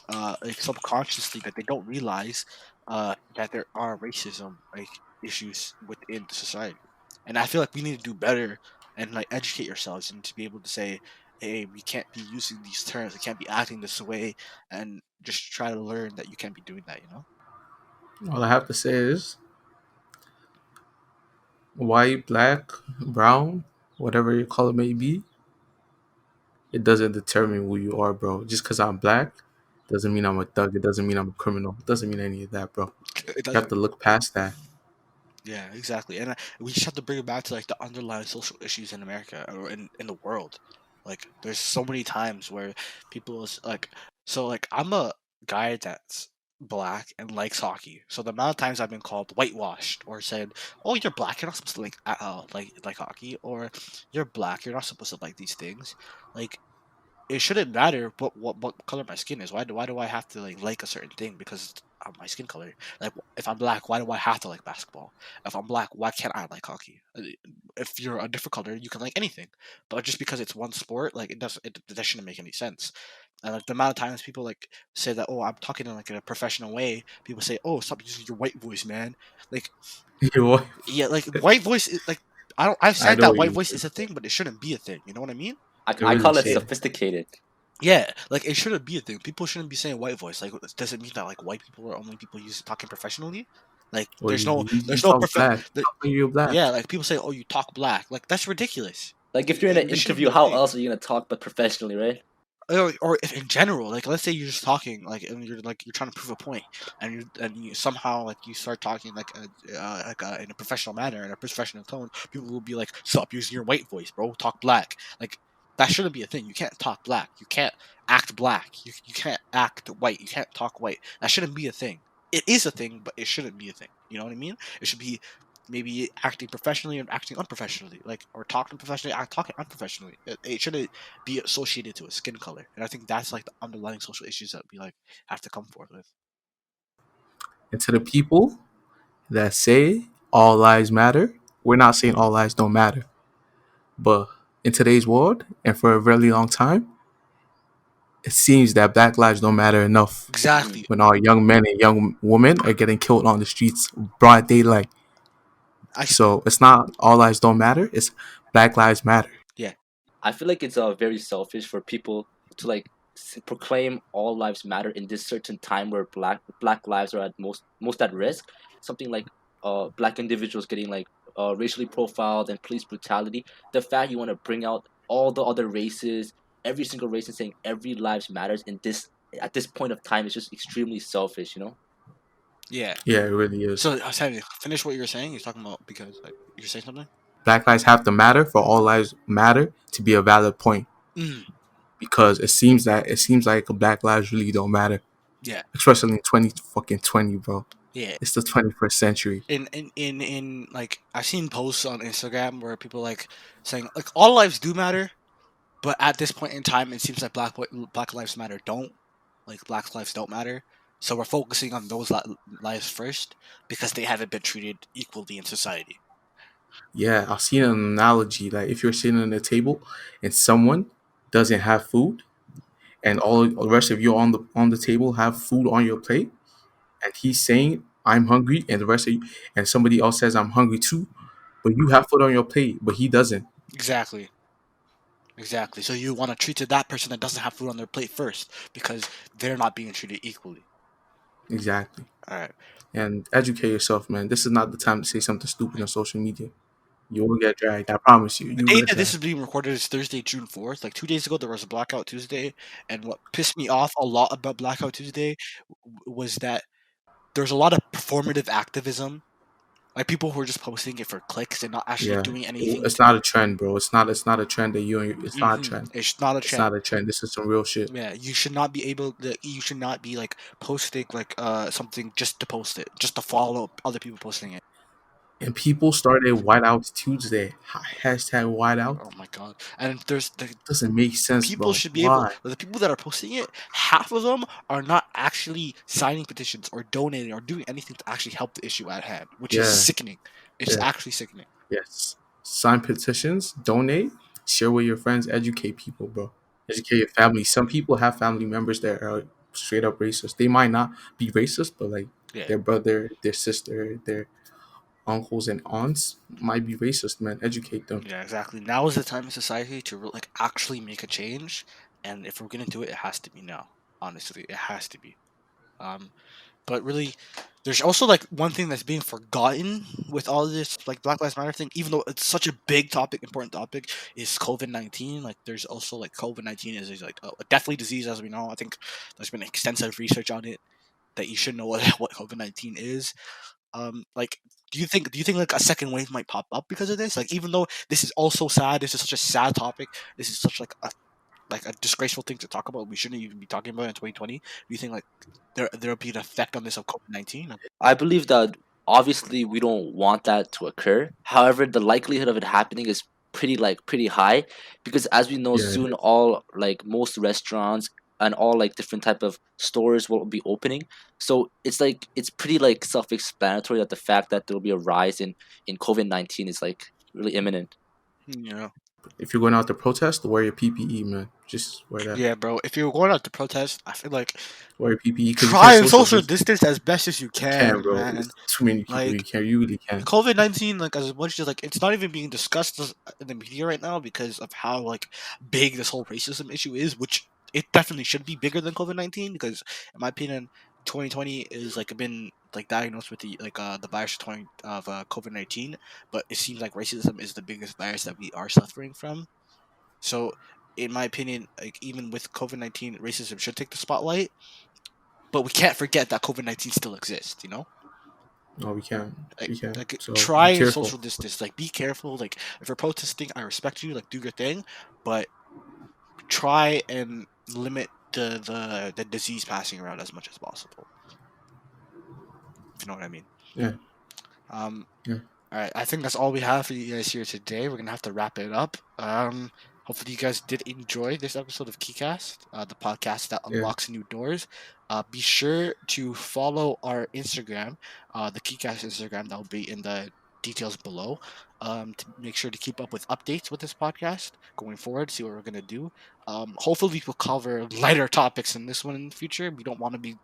Speaker 2: like subconsciously that they don't realize that there are racism like issues within the society, and I feel like we need to do better and like educate yourselves and to be able to say, hey, we can't be using these terms, we can't be acting this way, and just try to learn that you can't be doing that.
Speaker 4: All I have to say is white, black, brown, whatever your color may be, it doesn't determine who you are, bro. Just because I'm black Doesn't mean I'm a thug. It doesn't mean I'm a criminal. It doesn't mean any of that, bro.
Speaker 2: It
Speaker 4: You have
Speaker 2: doesn't.
Speaker 4: to look past that.
Speaker 2: Yeah, exactly. And we just have to bring it back to like the underlying social issues in America or in the world. Like, there's so many times where people is like, so like I'm a guy that's black and likes hockey. So the amount of times I've been called whitewashed or said, "Oh, you're black. You're not supposed to like hockey," or "You're black. You're not supposed to like these things." Like, it shouldn't matter what color my skin is. Why do I have to like a certain thing because of my skin color? Like, if I'm black, why do I have to like basketball? If I'm black, why can't I like hockey? If you're a different color, you can like anything. But just because it's one sport, like, that shouldn't make any sense. And like the amount of times people like say that, oh, I'm talking in like in a professional way. People say, oh, stop using your white voice, man. Like,
Speaker 4: You know,
Speaker 2: yeah, like white voice is like, I've
Speaker 4: I
Speaker 2: said
Speaker 4: know
Speaker 2: that
Speaker 4: what
Speaker 2: white
Speaker 4: you
Speaker 2: voice
Speaker 4: mean.
Speaker 2: is a thing, but it shouldn't be a thing. You know what I mean?
Speaker 4: It
Speaker 3: I
Speaker 4: really
Speaker 3: call it
Speaker 4: should.
Speaker 3: sophisticated.
Speaker 2: Yeah, like it shouldn't be a thing. People shouldn't be saying white voice. Like, does it mean that like white people are only people talking professionally? Like,
Speaker 4: Well, you
Speaker 2: there's no
Speaker 4: talk
Speaker 2: perfect.
Speaker 4: black. How come you're black?
Speaker 2: Yeah, like people say, oh, you talk black. Like, that's ridiculous.
Speaker 3: Like if you're in an
Speaker 2: It shouldn't
Speaker 3: interview,
Speaker 2: be a
Speaker 3: how
Speaker 2: thing.
Speaker 3: else are you gonna talk but professionally, right?
Speaker 2: Or if in general, like let's say you're just talking, like, and you're trying to prove a point, and you somehow like you start talking in a professional manner, in a professional tone, people will be like, stop using your white voice, bro, talk black. Like, that shouldn't be a thing. You can't talk black. You can't act black. You can't act white. You can't talk white. That shouldn't be a thing. It is a thing, but it shouldn't be a thing. You know what I mean? It should be maybe acting professionally and acting unprofessionally, like, or talking professionally, talking unprofessionally. It shouldn't be associated to a skin color, and I think that's like the underlying social issues that we like have to come forth with.
Speaker 4: And to the people that say all lives matter, we're not saying all lives don't matter. But in today's world, and for a really long time, it seems that black lives don't matter enough
Speaker 2: Exactly.
Speaker 4: when our young men and young women are getting killed on the streets broad daylight.
Speaker 2: I
Speaker 4: So it's not all lives don't matter, it's black lives matter.
Speaker 2: Yeah.
Speaker 3: I feel like it's very selfish for people to like proclaim all lives matter in this certain time where black lives are at most at risk. Something like black individuals getting like racially profiled and police brutality. The fact you want to bring out all the other races, every single race, and saying every lives matters in this at this point of time is just extremely selfish. You know.
Speaker 2: Yeah.
Speaker 4: Yeah, it really is.
Speaker 2: So, Sammy, finish what you were saying. You're talking about, because like you're saying something.
Speaker 4: Black lives have to matter for all lives matter to be a valid point.
Speaker 2: Mm.
Speaker 4: Because it seems like black lives really don't matter.
Speaker 2: Yeah.
Speaker 4: Especially in 20, bro.
Speaker 2: Yeah.
Speaker 4: It's the 21st century.
Speaker 2: In like, I've seen posts on Instagram where people like saying like all lives do matter, but at this point in time, it seems like Black Lives Matter don't. Like, Black lives don't matter. So we're focusing on those lives first because they haven't been treated equally in society.
Speaker 4: Yeah, I've seen an analogy like if you're sitting at a table and someone doesn't have food and all the rest of you on the table have food on your plate and he's saying I'm hungry and the rest of you and somebody else says I'm hungry too, but you have food on your plate but he doesn't.
Speaker 2: Exactly. Exactly. So you want to treat to that person that doesn't have food on their plate first because they're not being treated equally.
Speaker 4: Exactly.
Speaker 2: All right.
Speaker 4: And educate yourself, man. This is not the time to say something stupid on social media. You will get dragged. I promise you.
Speaker 2: The
Speaker 4: You will
Speaker 2: date
Speaker 4: get
Speaker 2: that this
Speaker 4: dragged.
Speaker 2: is being recorded is Thursday, June 4th. Like 2 days ago, there was a Blackout Tuesday. And what pissed me off a lot about Blackout Tuesday was that there's a lot of performative activism. Like, people who are just posting it for clicks and not actually
Speaker 4: Yeah,
Speaker 2: doing anything.
Speaker 4: it's not a trend, bro. It's not a trend that it's not a trend.
Speaker 2: It's not a
Speaker 4: It's
Speaker 2: trend.
Speaker 4: not a trend. This is some real shit.
Speaker 2: Yeah, you should not be able to. You should not be like posting like something just to post it, just to follow other people posting it.
Speaker 4: And people started Whiteout Tuesday. Hashtag Whiteout.
Speaker 2: Oh my god! And there's the
Speaker 4: Doesn't make sense,
Speaker 2: people
Speaker 4: bro.
Speaker 2: should be able.
Speaker 4: Why?
Speaker 2: The people that are posting it, half of them are not actually signing petitions or donating or doing anything to actually help the issue at hand, which is
Speaker 4: Yeah,
Speaker 2: sickening. It's
Speaker 4: yeah,
Speaker 2: actually sickening.
Speaker 4: yes. Sign petitions, donate, share with your friends, educate people, bro. Educate your family. Some people have family members that are straight up racist. They might not be racist, but like
Speaker 2: Yeah.
Speaker 4: their brother, their sister, their uncles and aunts might be racist, man. Educate them.
Speaker 2: Yeah, exactly. Now is the time in society to like actually make a change, and if we're gonna do it, it has to be now. Honestly, it has to be. Um, But really, there's also like one thing that's being forgotten with all this like Black Lives Matter thing, even though it's such a big topic, important topic, is COVID-19. Like there's also like COVID-19 is like a deathly disease, as we know. I think there's been extensive research on it that you should know what COVID-19 is. Like do you think like a second wave might pop up because of this? Like even though this is also sad, this is such a sad topic, this is such like a disgraceful thing to talk about. We shouldn't even be talking about it in 2020. Do you think like there'll be an effect on this of COVID-19?
Speaker 3: I believe that obviously we don't want that to occur. However, the likelihood of it happening is pretty high, because as we know,
Speaker 4: Yeah,
Speaker 3: soon all like most restaurants and all like different type of stores will be opening. So it's pretty like self-explanatory that the fact that there'll be a rise in COVID-19 is like really imminent.
Speaker 2: Yeah.
Speaker 4: if you're going out to protest, wear your PPE, man. Just wear that.
Speaker 2: Yeah, bro. If you're going out to protest, I feel like
Speaker 4: Wear your PPE because you
Speaker 2: try
Speaker 4: can't
Speaker 2: and social distance as best as you
Speaker 4: You can,
Speaker 2: can,
Speaker 4: bro.
Speaker 2: man.
Speaker 4: It's too many people.
Speaker 2: Like
Speaker 4: You can. You really can.
Speaker 2: COVID-19, like as much as like it's not even being discussed in the media right now because of how like big this whole racism issue is, which it definitely should be bigger than COVID-19 because in my opinion, 2020 is like been like diagnosed with the virus of COVID-19, but it seems like racism is the biggest virus that we are suffering from. So, in my opinion, like even with COVID-19, racism should take the spotlight, but we can't forget that COVID-19 still exists. You know.
Speaker 4: No, we can't. We can't.
Speaker 2: Like
Speaker 4: So
Speaker 2: try
Speaker 4: be
Speaker 2: and
Speaker 4: careful.
Speaker 2: social distance. Like be careful. Like if you're protesting, I respect you. Like do your thing, but try and limit the disease passing around as much as possible. If you know what I mean.
Speaker 4: Yeah.
Speaker 2: Um.
Speaker 4: Yeah.
Speaker 2: All right. I think that's all we have for you guys here today. We're gonna have to wrap it up. Hopefully you guys did enjoy this episode of KeyCast, the podcast that
Speaker 4: Yeah.
Speaker 2: unlocks new doors. Be sure to follow our Instagram, the KeyCast Instagram. That will be in the details below. To make sure to keep up with updates with this podcast going forward. See what we're gonna do. Hopefully we'll cover lighter topics in this one in the future. We don't want to be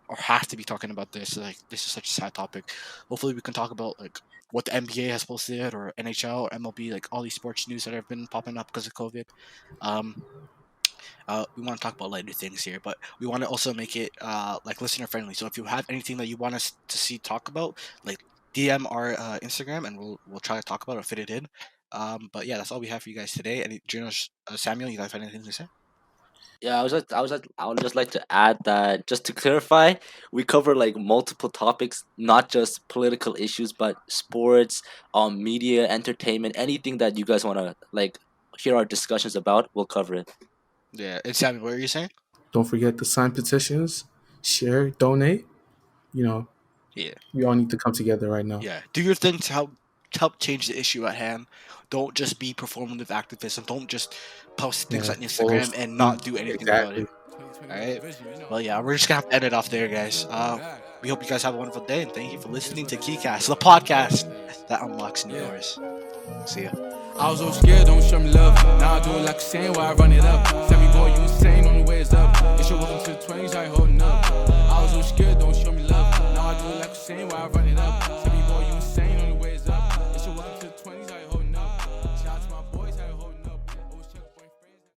Speaker 2: or have to be talking about this. Like this is such a sad topic. Hopefully we can talk about like what the NBA has posted or NHL or MLB, like all these sports news that have been popping up because of COVID. Um, we want to talk about lighter things here, but we want to also make it like listener friendly. So if you have anything that you want us to see talk about, like DM our Instagram and we'll try to talk about it or fit it in. But yeah, that's all we have for you guys today. And Samuel, you guys have anything to say?
Speaker 3: Yeah, I would just like to add that, just to clarify, we cover like multiple topics, not just political issues, but sports, media, entertainment, anything that you guys want to like hear our discussions about, we'll cover it.
Speaker 2: Yeah, and Samuel, what are you saying?
Speaker 4: Don't forget to sign petitions, share, donate. You know,
Speaker 2: Yeah.
Speaker 4: we all need to come together right now.
Speaker 2: Yeah, do your thing to help change the issue at hand. Don't just be performative activism. Don't just post things
Speaker 4: Yeah,
Speaker 2: on Instagram
Speaker 4: post-
Speaker 2: and not do anything about it.
Speaker 4: Exactly.
Speaker 2: Alright. Well, yeah, we're just gonna have to end it off there, guys. We hope you guys have a wonderful day, and thank you for listening to KeyCast, the podcast that unlocks new doors. See ya.
Speaker 1: I was so scared, don't show me love. Now I do it like a saying while I run it up. Tell me, boy, you insane, on the way is up. It's your welcome to the 20s, I ain't holding up. I was so scared, don't show me love. Now I do it like a saying while I run it up.